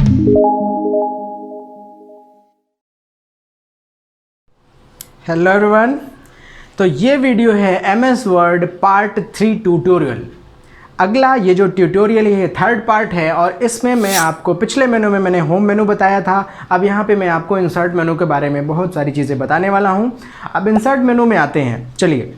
Hello everyone, तो ये video है MS वर्ड पार्ट 3 ट्यूटोरियल। अगला ये जो ट्यूटोरियल है थर्ड पार्ट है और इसमें मैं आपको पिछले मेनू में मैंने होम मेनू बताया था। अब यहाँ पे मैं आपको इंसर्ट मेनू के बारे में बहुत सारी चीज़ें बताने वाला हूँ। अब इंसर्ट मेनू में आते हैं। चलिए,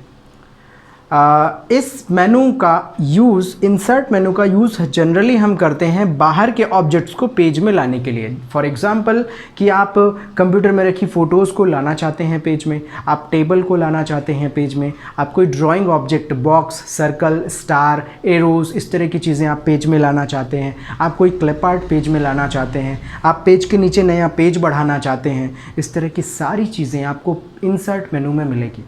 इस मेनू का यूज़, इंसर्ट मेनू का यूज़ जनरली हम करते हैं बाहर के ऑब्जेक्ट्स को पेज में लाने के लिए। फॉर एग्जांपल कि आप कंप्यूटर में रखी फ़ोटोज़ को लाना चाहते हैं पेज में, आप टेबल को लाना चाहते हैं पेज में, आप कोई drawing object, box, circle, star, arrows, इस तरह की चीज़ें आप पेज में लाना चाहते हैं, आप कोई क्लिप आर्ट पेज में लाना चाहते हैं, आप पेज के नीचे नया पेज बढ़ाना चाहते हैं। इस तरह की सारी चीज़ें आपको इंसर्ट मेनू में मिलेगी।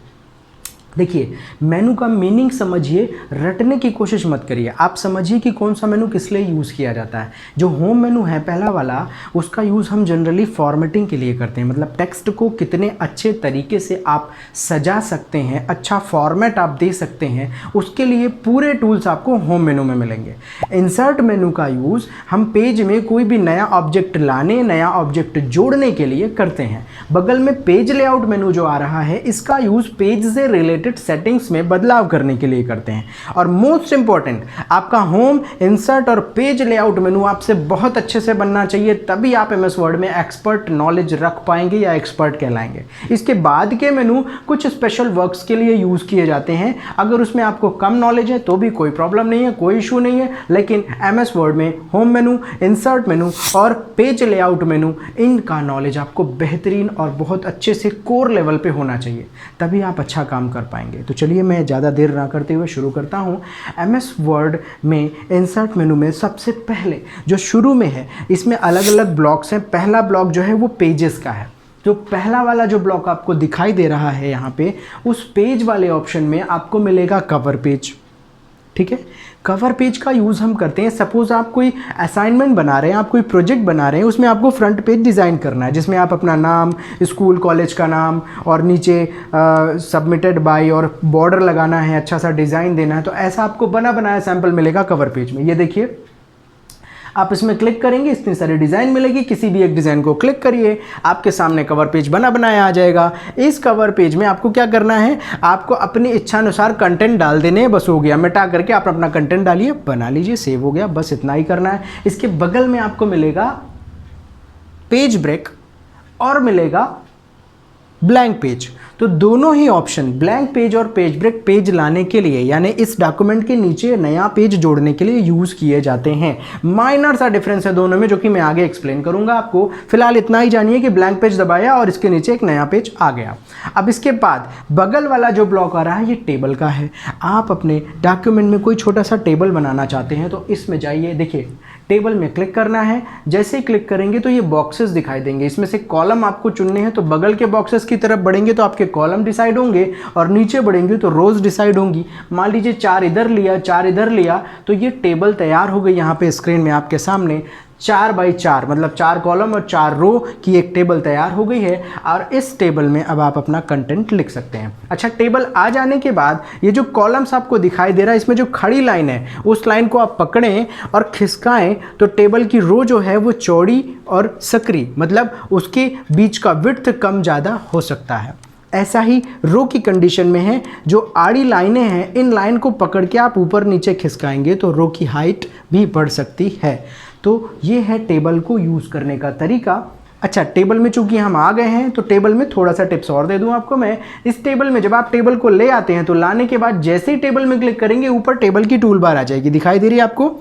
देखिए, मेनू का मीनिंग समझिए, रटने की कोशिश मत करिए। आप समझिए कि कौन सा मेनू किस लिए यूज़ किया जाता है। जो होम मेनू है पहला वाला, उसका यूज़ हम जनरली फॉर्मेटिंग के लिए करते हैं। मतलब टेक्स्ट को कितने अच्छे तरीके से आप सजा सकते हैं, अच्छा फॉर्मेट आप दे सकते हैं, उसके लिए पूरे टूल्स आपको होम मेनू में मिलेंगे। इंसर्ट मेनू का यूज़ हम पेज में कोई भी नया ऑब्जेक्ट लाने, नया ऑब्जेक्ट जोड़ने के लिए करते हैं। बगल में पेज लेआउट मेनू जो आ रहा है, इसका यूज़ पेज से रिलेटेड सेटिंग्स में बदलाव करने के लिए करते हैं। और मोस्ट इंपॉर्टेंट, आपका होम, इंसर्ट और पेज लेआउट मेनू आपसे बहुत अच्छे से बनना चाहिए, तभी आप MS वर्ड में एक्सपर्ट नॉलेज रख पाएंगे या एक्सपर्ट कहलाएंगे। इसके बाद के मेनू कुछ स्पेशल वर्क्स के लिए यूज़ किए जाते हैं। अगर उसमें आपको कम नॉलेज है तो भी कोई प्रॉब्लम नहीं है, कोई इशू नहीं है। लेकिन MS वर्ड में होम मेनू, इंसर्ट मेनू और पेज लेआउट मेनू, इनका नॉलेज आपको बेहतरीन और बहुत अच्छे से कोर लेवल पे होना चाहिए, तभी आप अच्छा काम कर पाएंगे। तो चलिए, मैं ज़्यादा देर ना करते हुए शुरू करता हूँ। MS वर्ड में इंसर्ट मेनू में सबसे पहले जो शुरू में है, इसमें अलग अलग ब्लॉक्स हैं। पहला ब्लॉक जो है वो पेजेस का है। जो पहला वाला जो ब्लॉक आपको दिखाई दे रहा है यहाँ पे, उस पेज वाले ऑप्शन में आपको मिलेगा कवर पेज। ठीक है, कवर पेज का यूज़ हम करते हैं। सपोज आप कोई असाइनमेंट बना रहे हैं, आप कोई प्रोजेक्ट बना रहे हैं, उसमें आपको फ्रंट पेज डिज़ाइन करना है, जिसमें आप अपना नाम, स्कूल कॉलेज का नाम और नीचे सबमिटेड बाय और बॉर्डर लगाना है, अच्छा सा डिज़ाइन देना है। तो ऐसा आपको बना बनाया सैम्पल मिलेगा कवर पेज में। ये देखिए, आप इसमें क्लिक करेंगे, इतनी सारी डिज़ाइन मिलेगी। किसी भी एक डिज़ाइन को क्लिक करिए, आपके सामने कवर पेज बना बनाया आ जाएगा। इस कवर पेज में आपको क्या करना है, आपको अपनी इच्छा अनुसार कंटेंट डाल देने हैं। बस हो गया, मिटा करके आप अपना कंटेंट डालिए, बना लीजिए, सेव हो गया। बस इतना ही करना है। इसके बगल में आपको मिलेगा पेज ब्रेक और मिलेगा ब्लैंक पेज। तो दोनों ही ऑप्शन, ब्लैंक पेज और पेज ब्रेक, पेज लाने के लिए, यानी इस डॉक्यूमेंट के नीचे नया पेज जोड़ने के लिए यूज़ किए जाते हैं। माइनर सा डिफरेंस है दोनों में, जो कि मैं आगे एक्सप्लेन करूंगा आपको। फिलहाल इतना ही जानिए कि ब्लैंक पेज दबाया और इसके नीचे एक नया पेज आ गया। अब इसके बाद बगल वाला जो ब्लॉक आ रहा है, ये टेबल का है। आप अपने डॉक्यूमेंट में कोई छोटा सा टेबल बनाना चाहते हैं, तो इसमें जाइए, देखिए टेबल में क्लिक करना है। जैसे ही क्लिक करेंगे तो ये बॉक्सेस दिखाई देंगे, इसमें से कॉलम आपको चुनने हैं। तो बगल के बॉक्सेस की तरफ बढ़ेंगे तो आपके कॉलम डिसाइड होंगे और नीचे बढ़ेंगे तो रोज डिसाइड होंगी। मान लीजिए 4 इधर लिया, 4 इधर लिया, तो ये टेबल तैयार हो गई। यहाँ पे स्क्रीन में आपके सामने 4 बाई 4 मतलब 4 कॉलम और 4 रो की एक टेबल तैयार हो गई है। और इस टेबल में अब आप अपना कंटेंट लिख सकते हैं। अच्छा, टेबल आ जाने के बाद ये जो कॉलम्स आपको दिखाई दे रहा है, इसमें जो खड़ी लाइन है, उस लाइन को आप पकड़ें और खिसकाएं तो टेबल की रो जो है वो चौड़ी और सकरी, मतलब उसके बीच का विड्थ कम ज़्यादा हो सकता है। ऐसा ही रो की कंडीशन में है। जो आड़ी लाइनें हैं, इन लाइन को पकड़ के आप ऊपर नीचे खिसकाएंगे तो रो की हाइट भी बढ़ सकती है। तो ये है टेबल को यूज़ करने का तरीका। अच्छा, टेबल में चूंकि हम आ गए हैं, तो टेबल में थोड़ा सा टिप्स और दे दूं आपको मैं। इस टेबल में जब आप टेबल को ले आते हैं, तो लाने के बाद जैसे ही टेबल में क्लिक करेंगे, ऊपर टेबल की टूल बार आ जाएगी। दिखाई दे रही है आपको?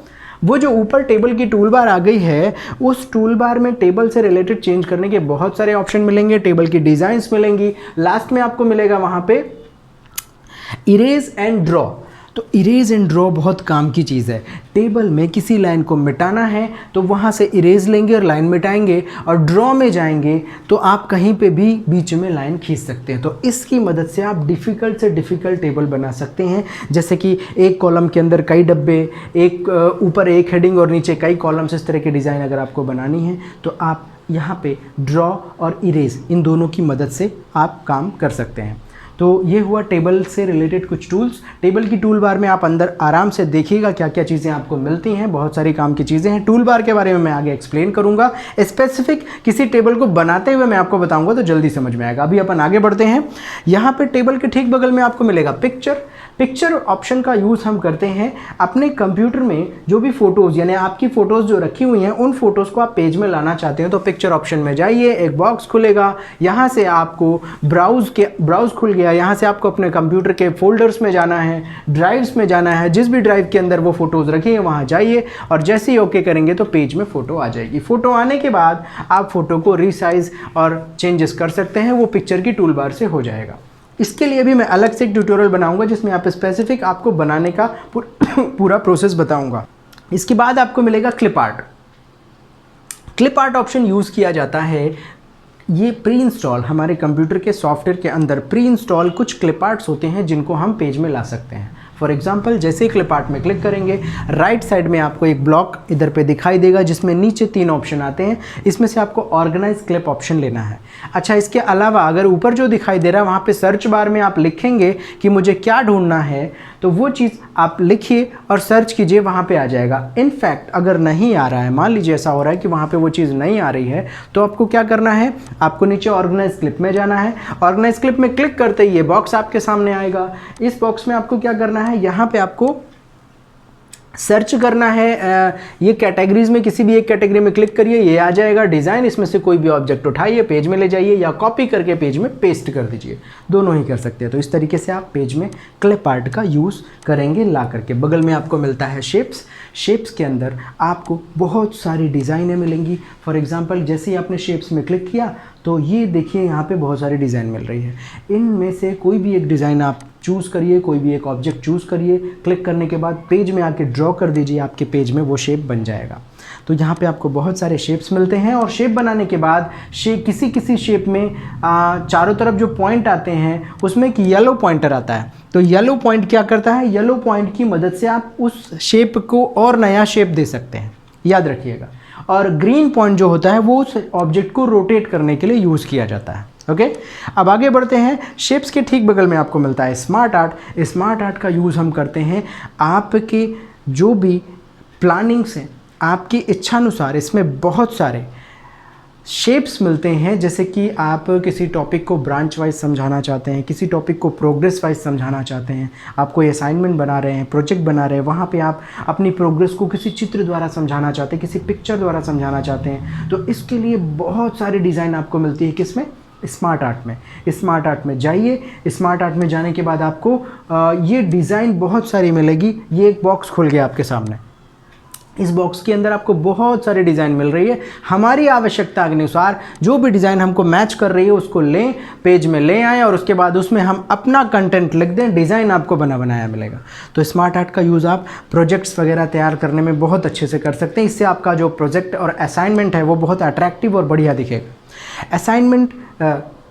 वो जो ऊपर टेबल की टूल बार आ गई है, उस टूल बार में टेबल से रिलेटेड चेंज करने के बहुत सारे ऑप्शन मिलेंगे, टेबल की डिज़ाइंस मिलेंगी। लास्ट में आपको मिलेगा वहाँ पे इरेज एंड ड्रॉ। तो इरेज एंड ड्रॉ बहुत काम की चीज़ है। टेबल में किसी लाइन को मिटाना है तो वहाँ से इरेज लेंगे और लाइन मिटाएंगे, और ड्रॉ में जाएंगे तो आप कहीं पे भी बीच में लाइन खींच सकते हैं। तो इसकी मदद से आप डिफ़िकल्ट से डिफ़िकल्ट टेबल बना सकते हैं। जैसे कि एक कॉलम के अंदर कई डब्बे, एक ऊपर एक हेडिंग और नीचे कई कॉलम्स, इस तरह की डिज़ाइन अगर आपको बनानी है तो आप यहाँ पे ड्रॉ और इरेज, इन दोनों की मदद से आप काम कर सकते हैं। तो ये हुआ टेबल से रिलेटेड कुछ टूल्स। टेबल की टूल बार में आप अंदर आराम से देखिएगा क्या क्या चीज़ें आपको मिलती हैं, बहुत सारी काम की चीज़ें हैं। टूल बार के बारे में मैं आगे एक्सप्लेन करूंगा, स्पेसिफिक किसी टेबल को बनाते हुए मैं आपको बताऊंगा तो जल्दी समझ में आएगा। अभी अपन आगे बढ़ते हैं। यहाँ पे टेबल के ठीक बगल में आपको मिलेगा पिक्चर। पिक्चर ऑप्शन का यूज़ हम करते हैं अपने कंप्यूटर में जो भी फोटोज़, यानी आपकी फ़ोटोज़ जो रखी हुई हैं उन फोटोज़ को आप पेज में लाना चाहते हैं तो पिक्चर ऑप्शन में जाइए, एक बॉक्स खुलेगा, यहाँ से आपको ब्राउज़ खुल गया, यहाँ से आपको अपने कंप्यूटर के फोल्डर्स में जाना है, ड्राइव्स में जाना है, जिस भी ड्राइव के अंदर वो फ़ोटोज़ रखी हैं वहाँ जाइए और जैसे ही ओके करेंगे तो पेज में फ़ोटो आ जाएगी। फ़ोटो आने के बाद आप फ़ोटो को रीसाइज़ और चेंजेस कर सकते हैं, वो पिक्चर की टूल बार से हो जाएगा। इसके लिए भी मैं अलग से एक ट्यूटोरियल बनाऊंगा जिसमें आप स्पेसिफिक आपको बनाने का पूरा प्रोसेस बताऊंगा। इसके बाद आपको मिलेगा clip art. Clip art option use किया जाता है, ये प्री इंस्टॉल हमारे कंप्यूटर के सॉफ्टवेयर के अंदर प्री इंस्टॉल कुछ क्लिप आर्ट्स होते हैं जिनको हम पेज में ला सकते हैं। फॉर एग्जाम्पल जैसे ही क्लिप आर्ट में क्लिक करेंगे, राइट साइड में आपको एक ब्लॉक इधर पे दिखाई देगा जिसमें नीचे 3 ऑप्शन आते हैं, इसमें से आपको ऑर्गेनाइज क्लिप ऑप्शन लेना है। अच्छा, इसके अलावा अगर ऊपर जो दिखाई दे रहा है वहाँ पे सर्च बार में आप लिखेंगे कि मुझे क्या ढूंढना है तो वो चीज़ आप लिखिए और सर्च कीजिए, वहाँ पे आ जाएगा। इनफैक्ट अगर नहीं आ रहा है, मान लीजिए ऐसा हो रहा है कि वहाँ पे वो चीज़ नहीं आ रही है, तो आपको क्या करना है, आपको नीचे ऑर्गेनाइज क्लिप में जाना है। ऑर्गेनाइज क्लिप में क्लिक करते ही ये बॉक्स आपके सामने आएगा। इस बॉक्स में आपको क्या करना है, यहाँ पे आपको सर्च करना है, ये कैटेगरीज में किसी भी एक कैटेगरी में क्लिक करिए, ये आ जाएगा डिज़ाइन। इसमें से कोई भी ऑब्जेक्ट उठाइए, पेज में ले जाइए या कॉपी करके पेज में पेस्ट कर दीजिए, दोनों ही कर सकते हैं। तो इस तरीके से आप पेज में क्लिप आर्ट का यूज़ करेंगे ला करके। बगल में आपको मिलता है शेप्स। शेप्स के अंदर आपको बहुत सारी डिज़ाइनें मिलेंगी। फॉर एग्जांपल जैसे ही आपने शेप्स में क्लिक किया तो ये देखिए यहाँ पे बहुत सारी डिज़ाइन मिल रही है। इनमें से कोई भी एक डिज़ाइन आप चूज़ करिए, कोई भी एक ऑब्जेक्ट चूज़ करिए, क्लिक करने के बाद पेज में आके ड्रॉ कर दीजिए, आपके पेज में वो शेप बन जाएगा। तो यहाँ पे आपको बहुत सारे शेप्स मिलते हैं और शेप बनाने के बाद किसी शेप में चारों तरफ जो पॉइंट आते हैं उसमें एक येलो पॉइंटर आता है। तो येलो पॉइंट क्या करता है, येलो पॉइंट की मदद से आप उस शेप को और नया शेप दे सकते हैं, याद रखिएगा। और ग्रीन पॉइंट जो होता है वो उस ऑब्जेक्ट को रोटेट करने के लिए यूज़ किया जाता है। ओके, अब आगे बढ़ते हैं। शेप्स के ठीक बगल में आपको मिलता है स्मार्ट आर्ट। स्मार्ट आर्ट का यूज़ हम करते हैं आपके जो भी प्लानिंग्स हैं, आपकी इच्छानुसार इसमें बहुत सारे शेप्स मिलते हैं। जैसे कि आप किसी टॉपिक को ब्रांच वाइज समझाना चाहते हैं, किसी टॉपिक को प्रोग्रेस वाइज समझाना चाहते हैं, आप कोई असाइनमेंट बना रहे हैं, प्रोजेक्ट बना रहे हैं, वहाँ पे आप अपनी प्रोग्रेस को किसी चित्र द्वारा समझाना चाहते हैं, किसी पिक्चर द्वारा समझाना चाहते हैं, तो इसके लिए बहुत सारी डिज़ाइन आपको मिलती है। किसमें, स्मार्ट आर्ट में। स्मार्ट आर्ट में जाइए, स्मार्ट आर्ट में जाने के बाद आपको ये डिज़ाइन बहुत सारी मिलेगी। ये एक बॉक्स खुल गया आपके सामने, इस बॉक्स के अंदर आपको बहुत सारी डिज़ाइन मिल रही है। हमारी आवश्यकता के अनुसार जो भी डिज़ाइन हमको मैच कर रही है उसको लें, पेज में ले आएँ और उसके बाद उसमें हम अपना कंटेंट लिख दें, डिज़ाइन आपको बना बनाया मिलेगा। तो स्मार्ट आर्ट का यूज़ आप प्रोजेक्ट्स वगैरह तैयार करने में बहुत अच्छे से कर सकते हैं। इससे आपका जो प्रोजेक्ट और असाइनमेंट है वो बहुत अट्रैक्टिव और बढ़िया दिखेगा। असाइनमेंट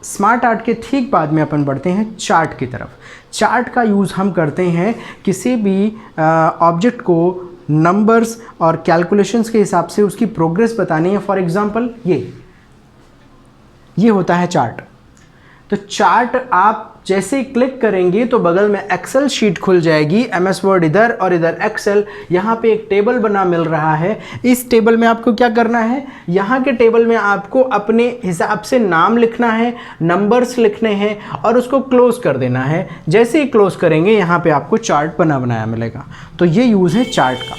स्मार्ट आर्ट के ठीक बाद में अपन बढ़ते हैं चार्ट की तरफ। चार्ट का यूज़ हम करते हैं किसी भी ऑब्जेक्ट को नंबर्स और कैलकुलेशंस के हिसाब से उसकी प्रोग्रेस बतानी है। फॉर एग्जांपल ये होता है चार्ट। तो चार्ट आप जैसे ही क्लिक करेंगे तो बगल में एक्सेल शीट खुल जाएगी, एमएस वर्ड इधर और इधर एक्सेल। यहाँ पे एक टेबल बना मिल रहा है। इस टेबल में आपको क्या करना है, यहाँ के टेबल में आपको अपने हिसाब से नाम लिखना है, नंबर्स लिखने हैं और उसको क्लोज कर देना है। जैसे ही क्लोज करेंगे यहाँ पे आपको चार्ट बना बनाया मिलेगा। तो ये यूज़ है चार्ट का,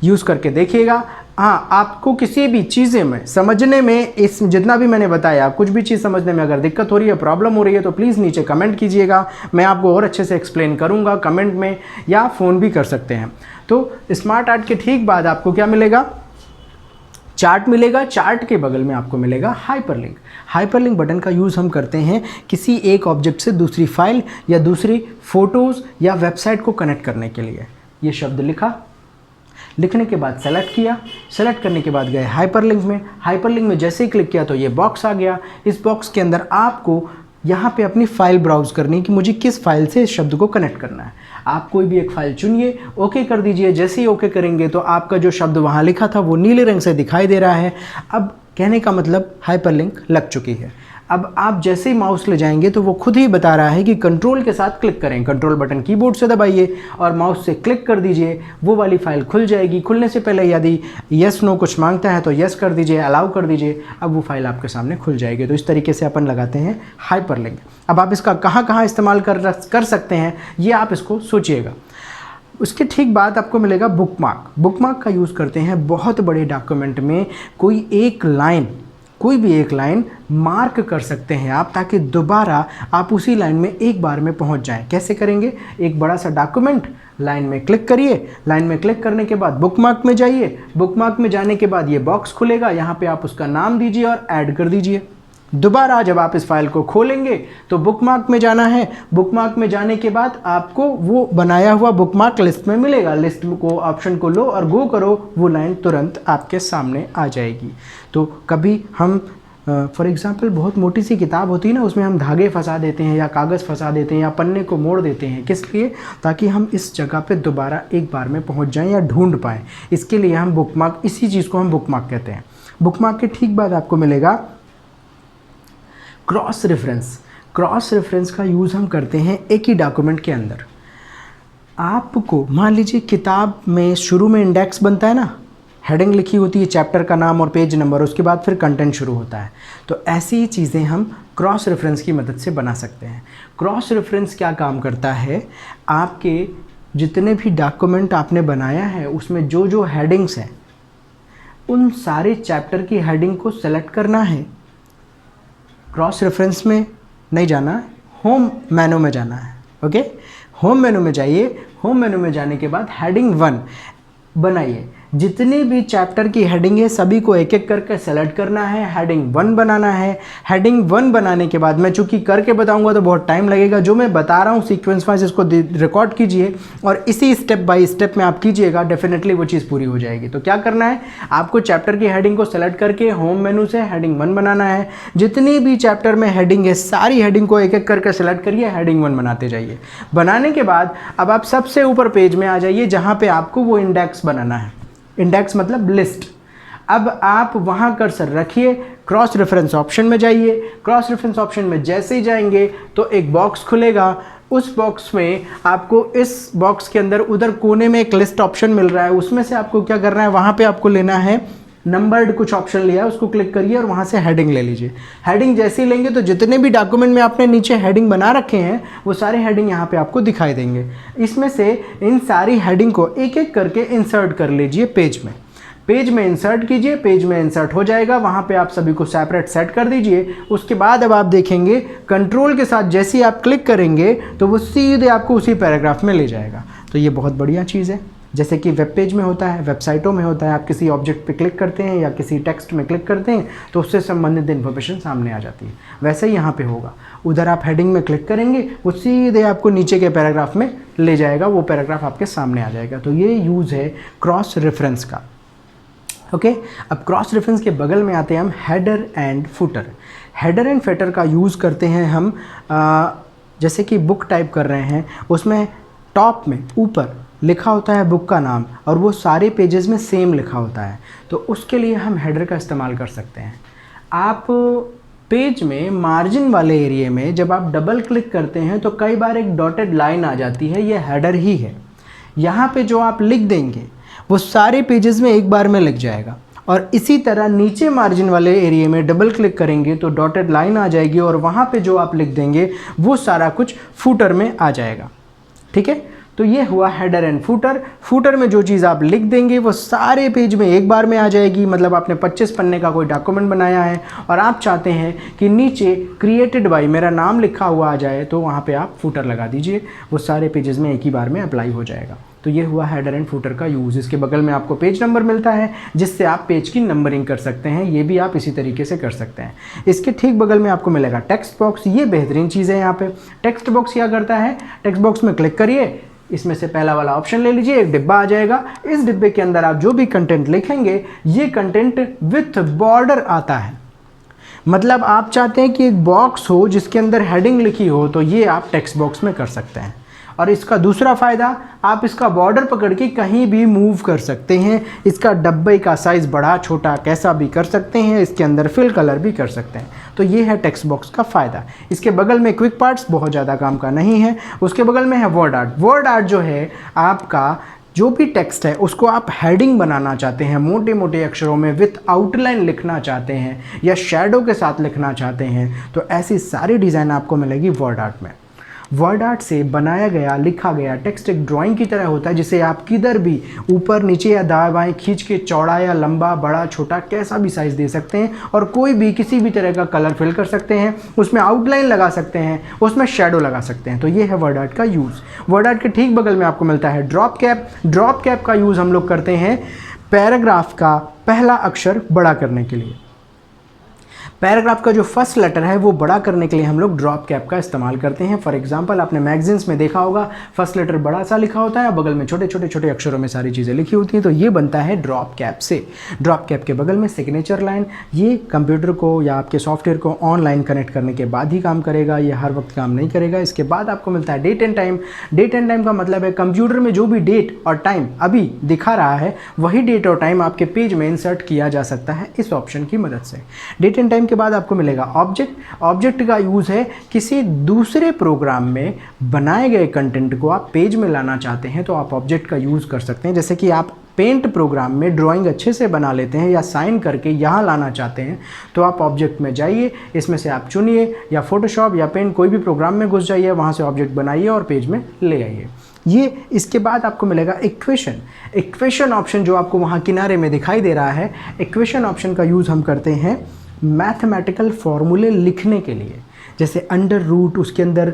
यूज़ करके देखिएगा। हाँ, आपको किसी भी चीज़ें में समझने में, इस जितना भी मैंने बताया, कुछ भी चीज़ समझने में अगर दिक्कत हो रही है, प्रॉब्लम हो रही है, तो प्लीज़ नीचे कमेंट कीजिएगा। मैं आपको और अच्छे से एक्सप्लेन करूँगा कमेंट में, या फ़ोन भी कर सकते हैं। तो स्मार्ट आर्ट के ठीक बाद आपको क्या मिलेगा, चार्ट मिलेगा। चार्ट के बगल में आपको मिलेगा हाइपरलिंक। हाइपरलिंक बटन का यूज़ हम करते हैं किसी एक ऑब्जेक्ट से दूसरी फाइल या दूसरी फ़ोटोज़ या वेबसाइट को कनेक्ट करने के लिए। ये शब्द लिखा, लिखने के बाद सेलेक्ट किया, सेलेक्ट करने के बाद गए हाइपरलिंक में। हाइपरलिंक में जैसे ही क्लिक किया तो ये बॉक्स आ गया। इस बॉक्स के अंदर आपको यहाँ पे अपनी फ़ाइल ब्राउज़ करनी है कि मुझे किस फाइल से इस शब्द को कनेक्ट करना है। आप कोई भी एक फ़ाइल चुनिए, ओके कर दीजिए। जैसे ही ओके करेंगे तो आपका जो शब्द वहाँ लिखा था वो नीले रंग से दिखाई दे रहा है। अब कहने का मतलब हाइपरलिंक लग चुकी है। अब आप जैसे ही माउस ले जाएंगे तो वो खुद ही बता रहा है कि कंट्रोल के साथ क्लिक करें, कंट्रोल बटन कीबोर्ड से दबाइए और माउस से क्लिक कर दीजिए, वो वाली फाइल खुल जाएगी। खुलने से पहले यदि यस नो कुछ मांगता है तो यस कर दीजिए, अलाउ कर दीजिए, अब वो फाइल आपके सामने खुल जाएगी। तो इस तरीके से अपन लगाते हैं हाइपरलिंक। अब आप इसका कहाँ कहाँ इस्तेमाल कर सकते हैं ये आप इसको सोचिएगा। उसके ठीक बाद आपको मिलेगा बुकमार्क। बुकमार्क का यूज़ करते हैं बहुत बड़े डॉक्यूमेंट में कोई भी एक लाइन मार्क कर सकते हैं आप, ताकि दोबारा आप उसी लाइन में एक बार में पहुंच जाएं। कैसे करेंगे? एक बड़ा सा डॉक्यूमेंट, लाइन में क्लिक करिए, लाइन में क्लिक करने के बाद बुकमार्क में जाइए, बुकमार्क में जाने के बाद ये बॉक्स खुलेगा, यहाँ पे आप उसका नाम दीजिए और ऐड कर दीजिए। दोबारा जब आप इस फाइल को खोलेंगे तो बुकमार्क में जाना है, बुकमार्क में जाने के बाद आपको वो बनाया हुआ बुकमार्क लिस्ट में मिलेगा। लिस्ट को ऑप्शन को लो और गो करो, वो लाइन तुरंत आपके सामने आ जाएगी। तो कभी हम फॉर एग्ज़ाम्पल बहुत मोटी सी किताब होती है ना, उसमें हम धागे फंसा देते हैं या कागज़ फंसा देते हैं या पन्ने को मोड़ देते हैं। किस लिए? ताकि हम इस जगह पे दोबारा एक बार में पहुंच जाएं या ढूंढ पाएँ। इसके लिए हम बुकमार्क, इसी चीज़ को हम बुकमार्क कहते हैं। बुकमार्क के ठीक बाद आपको मिलेगा क्रॉस रेफरेंस। क्रॉस रेफरेंस का यूज़ हम करते हैं एक ही डॉक्यूमेंट के अंदर। आपको मान लीजिए किताब में शुरू में इंडेक्स बनता है ना, हेडिंग लिखी होती है, चैप्टर का नाम और पेज नंबर, उसके बाद फिर कंटेंट शुरू होता है। तो ऐसी चीज़ें हम क्रॉस रेफरेंस की मदद से बना सकते हैं। क्रॉस रेफरेंस क्या काम करता है? आपके जितने भी डॉक्यूमेंट आपने बनाया है उसमें जो जो हेडिंग्स हैं उन सारे चैप्टर की हेडिंग को सेलेक्ट करना है। क्रॉस रेफरेंस में नहीं जाना, होम मेनू में जाना है। ओके, होम मेनू में जाइए। होम मेनू में जाने के बाद हेडिंग 1 बनाइए। जितने भी चैप्टर की हेडिंग है सभी को एक एक करके सेलेक्ट करना है, हेडिंग 1 बनाना है। हेडिंग 1 बनाने के बाद मैं चूंकि करके बताऊंगा तो बहुत टाइम लगेगा, जो मैं बता रहा हूँ सीक्वेंस वाइज इसको रिकॉर्ड कीजिए और इसी स्टेप बाय स्टेप में आप कीजिएगा, डेफिनेटली वो चीज़ पूरी हो जाएगी। तो क्या करना है? आपको चैप्टर की हेडिंग को सेलेक्ट करके होम मेनू से हेडिंग 1 बनाना है। जितनी भी चैप्टर में हेडिंग है सारी हेडिंग को एक एक करके सेलेक्ट करिए, हेडिंग 1 बनाते जाइए। बनाने के बाद अब आप सबसे ऊपर पेज में आ जाइए जहाँ पे आपको वो इंडेक्स बनाना है। इंडेक्स मतलब लिस्ट। अब आप वहां कर्सर रखिए, क्रॉस रेफरेंस ऑप्शन में जाइए। क्रॉस रेफरेंस ऑप्शन में जैसे ही जाएंगे तो एक बॉक्स खुलेगा। उस बॉक्स में आपको, इस बॉक्स के अंदर उधर कोने में एक लिस्ट ऑप्शन मिल रहा है, उसमें से आपको क्या करना है? वहां पे आपको लेना है नंबर्ड कुछ ऑप्शन लिया है, उसको क्लिक करिए और वहाँ से हेडिंग ले लीजिए। हेडिंग जैसे ही लेंगे तो जितने भी डॉक्यूमेंट में आपने नीचे हेडिंग बना रखे हैं वो सारे हेडिंग यहाँ पे आपको दिखाई देंगे। इसमें से इन सारी हेडिंग को एक एक करके इंसर्ट कर लीजिए पेज में। पेज में इंसर्ट कीजिए, पेज में इंसर्ट हो जाएगा। वहाँ पे आप सभी को सेपरेट सेट कर दीजिए। उसके बाद अब आप देखेंगे कंट्रोल के साथ जैसे ही आप क्लिक करेंगे तो वो सीधे आपको उसी पैराग्राफ में ले जाएगा। तो ये बहुत बढ़िया चीज़ है। जैसे कि वेब पेज में होता है, वेबसाइटों में होता है, आप किसी ऑब्जेक्ट पे क्लिक करते हैं या किसी टेक्स्ट में क्लिक करते हैं तो उससे संबंधित इन्फॉर्मेशन सामने आ जाती है। वैसे ही यहाँ पे होगा, उधर आप हेडिंग में क्लिक करेंगे वो सीधे आपको नीचे के पैराग्राफ में ले जाएगा, वो पैराग्राफ आपके सामने आ जाएगा। तो ये यूज़ है क्रॉस रेफरेंस का। ओके, अब क्रॉस रेफरेंस के बगल में आते हैं हम header and footer. Header and footer का यूज़ करते हैं हम जैसे कि बुक टाइप कर रहे हैं, उसमें टॉप में ऊपर लिखा होता है बुक का नाम और वो सारे पेजेस में सेम लिखा होता है, तो उसके लिए हम हेडर का इस्तेमाल कर सकते हैं। आप पेज में मार्जिन वाले एरिया में जब आप डबल क्लिक करते हैं तो कई बार एक डॉटेड लाइन आ जाती है, ये हेडर ही है। यहाँ पे जो आप लिख देंगे वो सारे पेजेस में एक बार में लिख जाएगा। और इसी तरह नीचे मार्जिन वाले एरिया में डबल क्लिक करेंगे तो डॉटेड लाइन आ जाएगी और वहाँ पे जो आप लिख देंगे वो सारा कुछ फुटर में आ जाएगा। ठीक है, तो ये हुआ हेडर एंड फुटर। फुटर में जो चीज़ आप लिख देंगे वो सारे पेज में एक बार में आ जाएगी। मतलब आपने 25 पन्ने का कोई डॉक्यूमेंट बनाया है और आप चाहते हैं कि नीचे क्रिएटेड बाय मेरा नाम लिखा हुआ आ जाए, तो वहाँ पे आप फुटर लगा दीजिए, वो सारे पेजेस में एक ही बार में अप्लाई हो जाएगा। तो ये हुआ हेडर एंड फुटर का यूज़। इसके बगल में आपको पेज नंबर मिलता है जिससे आप पेज की नंबरिंग कर सकते हैं, ये भी आप इसी तरीके से कर सकते हैं। इसके ठीक बगल में आपको मिलेगा टेक्स्ट बॉक्स। ये बेहतरीन चीज़ है। यहाँ पे टेक्स्ट बॉक्स क्या करता है? टेक्स्ट बॉक्स में क्लिक करिए, इसमें से पहला वाला ऑप्शन ले लीजिए, एक डिब्बा आ जाएगा। इस डिब्बे के अंदर आप जो भी कंटेंट लिखेंगे ये कंटेंट विथ बॉर्डर आता है। मतलब आप चाहते हैं कि एक बॉक्स हो जिसके अंदर हेडिंग लिखी हो, तो ये आप टेक्स्ट बॉक्स में कर सकते हैं। और इसका दूसरा फ़ायदा, आप इसका बॉर्डर पकड़ के कहीं भी मूव कर सकते हैं। इसका डब्बे का साइज़ बड़ा छोटा कैसा भी कर सकते हैं, इसके अंदर फिल कलर भी कर सकते हैं। तो ये है टेक्स्ट बॉक्स का फ़ायदा। इसके बगल में क्विक पार्ट्स बहुत ज़्यादा काम का नहीं है। उसके बगल में है वर्ड आर्ट। वर्ड आर्ट जो है, आपका जो भी टेक्स्ट है उसको आप हेडिंग बनाना चाहते हैं, मोटे मोटे अक्षरों में विथ आउटलाइन लिखना चाहते हैं या शैडो के साथ लिखना चाहते हैं, तो ऐसी सारी डिज़ाइन आपको मिलेगी वर्ड आर्ट में। वर्ड आर्ट से बनाया गया लिखा गया टेक्स्ट एक ड्राइंग की तरह होता है, जिसे आप किधर भी ऊपर नीचे या दाएं बाएं खींच के चौड़ा या लंबा बड़ा छोटा कैसा भी साइज़ दे सकते हैं और कोई भी किसी भी तरह का कलर फिल कर सकते हैं, उसमें आउटलाइन लगा सकते हैं, उसमें शेडो लगा सकते हैं। तो ये है वर्ड आर्ट का यूज़। वर्ड आर्ट के ठीक बगल में आपको मिलता है ड्रॉप कैप। ड्रॉप कैप का यूज़ हम लोग करते हैं पैराग्राफ का पहला अक्षर बड़ा करने के लिए। पैराग्राफ का जो फर्स्ट लेटर है वो बड़ा करने के लिए हम लोग ड्रॉप कैप का इस्तेमाल करते हैं। फॉर एग्जांपल, आपने मैगजीन्स में देखा होगा, फर्स्ट लेटर बड़ा सा लिखा होता है और बगल में छोटे छोटे छोटे अक्षरों में सारी चीज़ें लिखी होती हैं। तो ये बनता है ड्रॉप कैप से। ड्रॉप कैप के बगल में सिग्नेचर लाइन, ये कंप्यूटर को या आपके सॉफ्टवेयर को ऑनलाइन कनेक्ट करने के बाद ही काम करेगा, ये हर वक्त काम नहीं करेगा। इसके बाद आपको मिलता है date and time. Date and time का मतलब है कंप्यूटर में जो भी डेट और टाइम अभी दिखा रहा है वही डेट और टाइम आपके पेज में इंसर्ट किया जा सकता है इस ऑप्शन की मदद से। डेट एंड टाइम के बाद आपको मिलेगा ऑब्जेक्ट। ऑब्जेक्ट का यूज़ है किसी दूसरे प्रोग्राम में बनाए गए कंटेंट को आप पेज में लाना चाहते हैं तो आप ऑब्जेक्ट का यूज़ कर सकते हैं। जैसे कि आप पेंट प्रोग्राम में ड्राइंग अच्छे से बना लेते हैं या साइन करके यहाँ लाना चाहते हैं तो आप ऑब्जेक्ट में जाइए, इसमें से आप चुनिए या फोटोशॉप या पेंट कोई भी प्रोग्राम में घुस जाइए, वहाँ से ऑब्जेक्ट बनाइए और पेज में ले आइए। ये इसके बाद आपको मिलेगा इक्वेशन। इक्वेशन ऑप्शन जो आपको वहाँ किनारे में दिखाई दे रहा है, इक्वेशन ऑप्शन का यूज़ हम करते हैं मैथमेटिकल फॉर्मूले लिखने के लिए। जैसे अंडर रूट, उसके अंदर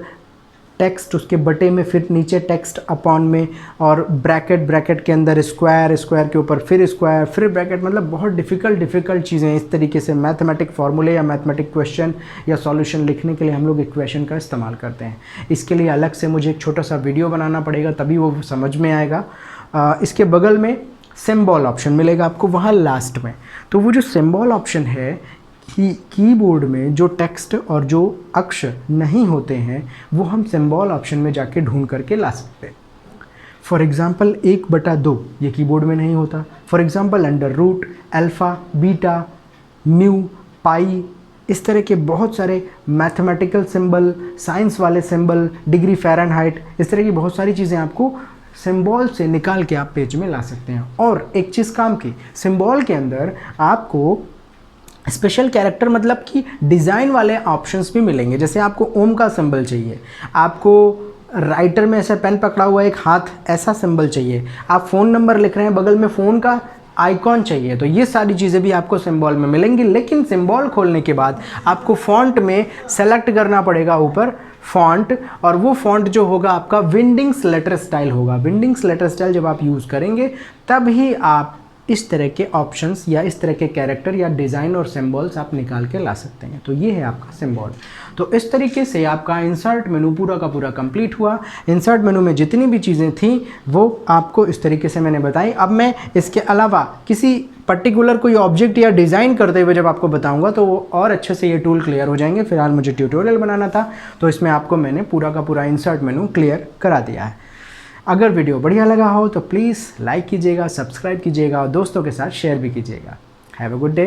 टेक्स्ट, उसके बटे में फिर नीचे टेक्स्ट अपॉन में, और ब्रैकेट, ब्रैकेट के अंदर स्क्वायर, स्क्वायर के ऊपर फिर स्क्वायर, फिर ब्रैकेट, मतलब बहुत डिफ़िकल्ट चीज़ें। इस तरीके से मैथमेटिक फार्मूले या मैथमेटिक क्वेश्चन या सॉल्यूशन लिखने के लिए हम लोग इक्वेशन का इस्तेमाल करते हैं। इसके लिए अलग से मुझे एक छोटा सा वीडियो बनाना पड़ेगा, तभी वो समझ में आएगा। इसके बगल में सिंबल ऑप्शन मिलेगा आपको वहाँ लास्ट में। तो वो जो सिंबल ऑप्शन है, कीबोर्ड में जो टेक्स्ट और जो अक्षर नहीं होते हैं वो हम सिंबल ऑप्शन में जाके ढूंढ करके ला सकते हैं। फॉर एग्ज़ाम्पल 1/2 ये कीबोर्ड में नहीं होता। For example under root, alpha, beta, mu, pi, इस तरह के बहुत सारे मैथमेटिकल सिंबल, साइंस वाले सिंबल, डिग्री फ़ारेनहाइट, इस तरह की बहुत सारी चीज़ें आपको सिंबल से निकाल के आप पेज में ला सकते हैं। और एक चीज़ काम की, सिंबल के अंदर आपको स्पेशल कैरेक्टर मतलब कि डिज़ाइन वाले ऑप्शंस भी मिलेंगे। जैसे आपको ओम का सिंबल चाहिए, आपको राइटर में ऐसे पेन पकड़ा हुआ एक हाथ ऐसा सिंबल चाहिए, आप फ़ोन नंबर लिख रहे हैं बगल में फ़ोन का आइकॉन चाहिए, तो ये सारी चीज़ें भी आपको सिंबल में मिलेंगी। लेकिन सिंबल खोलने के बाद आपको फ़ॉन्ट में सेलेक्ट करना पड़ेगा ऊपर फ़ॉन्ट, और वो फ़ॉन्ट जो होगा आपका विंडिंग्स लेटर स्टाइल होगा। विंडिंग्स लेटर स्टाइल जब आप यूज़ करेंगे तब ही आप इस तरह के ऑप्शंस या इस तरह के कैरेक्टर या डिज़ाइन और सिंबल्स आप निकाल के ला सकते हैं। तो ये है आपका सिंबल। तो इस तरीके से आपका इंसर्ट मेनू पूरा का पूरा कंप्लीट हुआ। इंसर्ट मेनू में जितनी भी चीज़ें थी वो आपको इस तरीके से मैंने बताई। अब मैं इसके अलावा किसी पर्टिकुलर कोई ऑब्जेक्ट या डिज़ाइन करते हुए जब आपको बताऊंगा तो वो और अच्छे से ये टूल क्लियर हो जाएंगे। फिलहाल मुझे ट्यूटोरियल बनाना था तो इसमें आपको मैंने पूरा का पूरा इंसर्ट मेनू क्लियर करा दिया है। अगर वीडियो बढ़िया लगा हो तो प्लीज़ लाइक कीजिएगा, सब्सक्राइब कीजिएगा और दोस्तों के साथ शेयर भी कीजिएगा। Have a good day.